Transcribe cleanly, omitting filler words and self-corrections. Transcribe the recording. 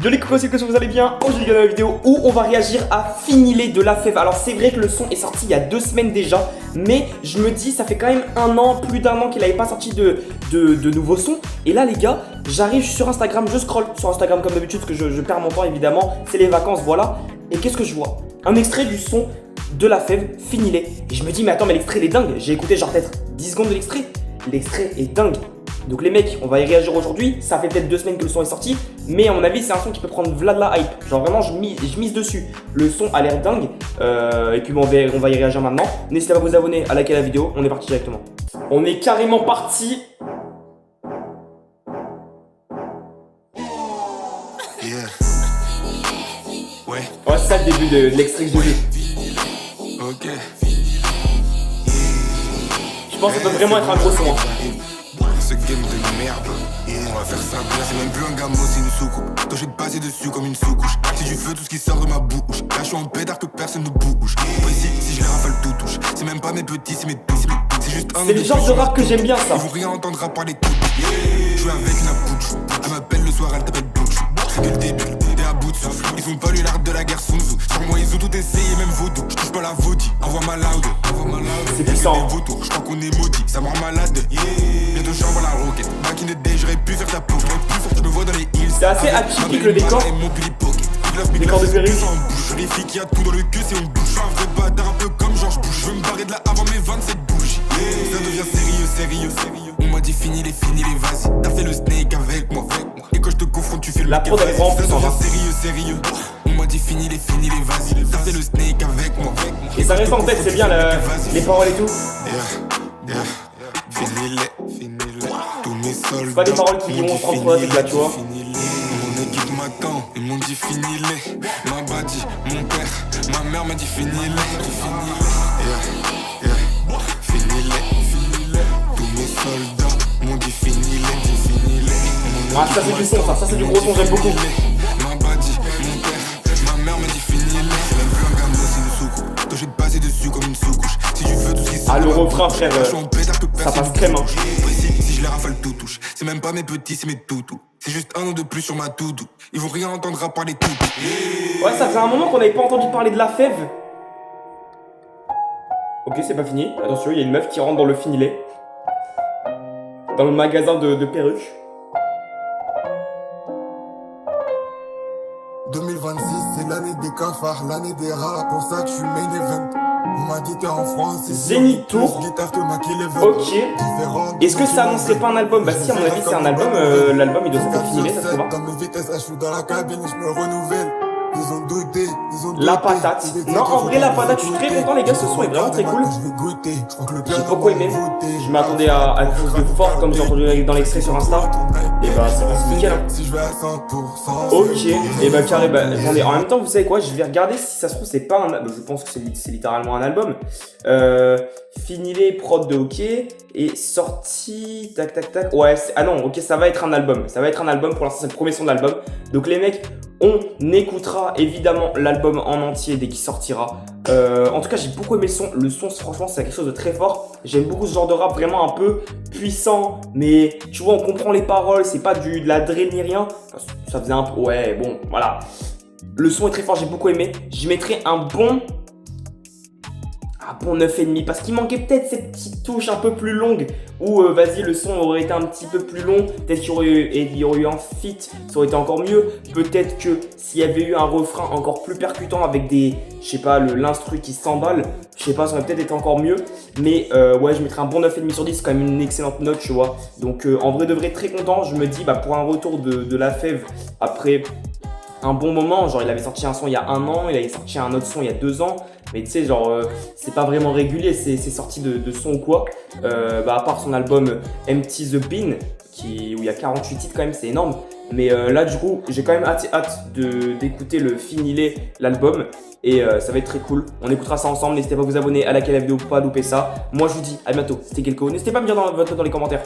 Yo les coucou, c'est que vous allez bien. Aujourd'hui dans la vidéo où on va réagir à Finilé de La Fève. Alors c'est vrai que le son est sorti il y a 2 semaines déjà, mais je me dis ça fait quand même un an, plus d'un an qu'il n'avait pas sorti de nouveaux sons. Et là les gars, j'arrive sur Instagram, je scroll sur Instagram comme d'habitude parce que je perds mon temps évidemment, c'est les vacances, voilà. Et qu'est-ce que je vois? Un extrait du son de La Fève, Finilé. Et je me dis mais attends, mais l'extrait il est dingue. J'ai écouté genre peut-être 10 secondes de l'extrait. L'extrait est dingue. Donc les mecs, on va y réagir aujourd'hui. Ça fait peut-être 2 semaines que le son est sorti, mais à mon avis c'est un son qui peut prendre Vlad la hype. Genre vraiment je mise dessus. Le son a l'air dingue. Et puis bon, on va y réagir maintenant. N'hésitez pas à vous abonner, à liker la vidéo. On est parti directement. On est carrément parti. Yeah. Ouais. Ouais, c'est ça le début de l'extrait que j'ai vu. Ok. Je pense que ça peut vraiment être un gros son. Ce game de merde. On va faire ça bien, c'est même plus un gamin, c'est une soucoupe. Toi je vais te passer dessus comme une sous-couche. Si tu veux tout ce qui sort de ma bouche. Là je suis en pédard que personne ne bouge. Ici, si je les rafale tout touche. C'est même pas mes petits, c'est mes tout. C'est juste un. C'est le genre de rap que j'aime bien ça. Ils vont rien entendre à parler tout. Je suis avec une apouche. Elle m'appelle le soir, elle t'appelle bouche. C'est que le début, t'es à bout de souffle. Ils ont pas lu l'art de la guerre Sun Tzu. Sur moi ils ont tout essayé, même vaudou. Je touche pas la vaudie, envoie ma loud. C'est puissant. Je crois qu'on est maudit, ça me rend malade. Bientôt j'envoie la roquette. Back in the day, j'aurais pu faire ta peau. Je me vois dans les hills. C'est assez atypique le décor. Décor de Péry. Les filles qui a tout dans le cul, c'est une bouche. Je suis un vrai bâtard, un peu comme George Bush. Je veux me barrer de là avant mes 27 bougies. Ça devient sérieux. On m'a dit fini les vas-y. T'as fait le snake avec moi. Et quand je te confronte, tu fais le La prod elle est vraiment puissante. Ça devient sérieux. On m'a dit fini les vas-y. T'as fait le snake avec moi. Et ça reste en tête, c'est bien les paroles et tout. Yeah. Finis-les. Tous mes soldats. C'est pas des paroles qui vont prendre trop la tête là, tu vois. Mon équipe m'attend, ils m'ont dit finis-les. Ma badi, mon père, ma mère m'a dit finis-les. Yeah. Finis-les. Tous mes soldats m'ont dit finis-les. Ah ça c'est du son, ça c'est du gros son, j'aime beaucoup. Ma badi, mon père, ma mère m'a dit finis-les. C'est même plus un gamin, c'est une soucoupe. Toi je vais te passer dessus comme une sous-couche. Si tu veux tout ce qui sort. Ah le refrain frère, ça passe crème hein. Si je les rafale tout touche. C'est même pas mes petits, c'est mes toutous. C'est juste un ou de plus sur ma to-do. Ils vont rien entendre à parler tout. Ouais, ça fait un moment qu'on n'avait pas entendu parler de La Fève. Ok, c'est pas fini. Attention, il y a une meuf qui rentre dans le Finilé. Dans le magasin de perruques. 2026, c'est l'année des cafards, l'année des rats. Pour ça que je suis main event. On m'a dit t'es en France, Zénith Tour. Ok. Est-ce que ça annoncerait pas un album? Bah si, à mon avis c'est un album. L'album il doit s'appeler Finilé, ça se voit. Comme le vitesse, je suis dans la cabine, je me renouvelle. Ils ont douté, La patate. Non, en vrai, la patate, je suis très content, les gars. Ce son est vraiment très cool. J'ai beaucoup aimé. Je m'attendais à quelque chose de fort, comme j'ai entendu dans l'extrait sur Insta. Et bah, c'est nickel. Hein. Ok. Et bah, carré, bah, attendez. En même temps, vous savez quoi? Je vais regarder si ça se trouve, c'est pas un album. Je pense que c'est littéralement un album. Finilé, prod de OK. Et sorti. Tac. Ouais, ah non, ok, ça va être un album. Ça va être un album. Pour l'instant, c'est le premier son de l'album. Donc, les mecs. On écoutera évidemment l'album en entier dès qu'il sortira. En tout cas, j'ai beaucoup aimé le son. Le son, franchement, c'est quelque chose de très fort. J'aime beaucoup ce genre de rap vraiment un peu puissant. Mais tu vois, on comprend les paroles. C'est pas de la drill ni rien. Ça faisait un peu... Ouais, bon, voilà. Le son est très fort, j'ai beaucoup aimé. Je mettrais un bon 9,5 parce qu'il manquait peut-être cette petite touche un peu plus longue où vas-y le son aurait été un petit peu plus long, peut-être qu'il y aurait eu un feat, ça aurait été encore mieux, peut-être que s'il y avait eu un refrain encore plus percutant avec des, je sais pas, l'instru qui s'emballe, je sais pas, ça aurait peut-être été encore mieux, mais ouais, je mettrais un bon 9,5 sur 10, c'est quand même une excellente note, tu vois, donc en vrai de vrai très content, je me dis bah pour un retour de La Fève après un bon moment, genre il avait sorti un son il y a 1 an, il avait sorti un autre son il y a 2 ans, mais tu sais genre c'est pas vraiment régulier ces sorties de son ou quoi, bah à part son album Empty the Bin où il y a 48 titres quand même, c'est énorme, mais là du coup j'ai quand même hâte d'écouter le Finilé, l'album, et ça va être très cool, on écoutera ça ensemble, n'hésitez pas à vous abonner, à liker la vidéo pour pas louper ça, moi je vous dis à bientôt, c'était Kelko, n'hésitez pas à me dire votre note dans les commentaires.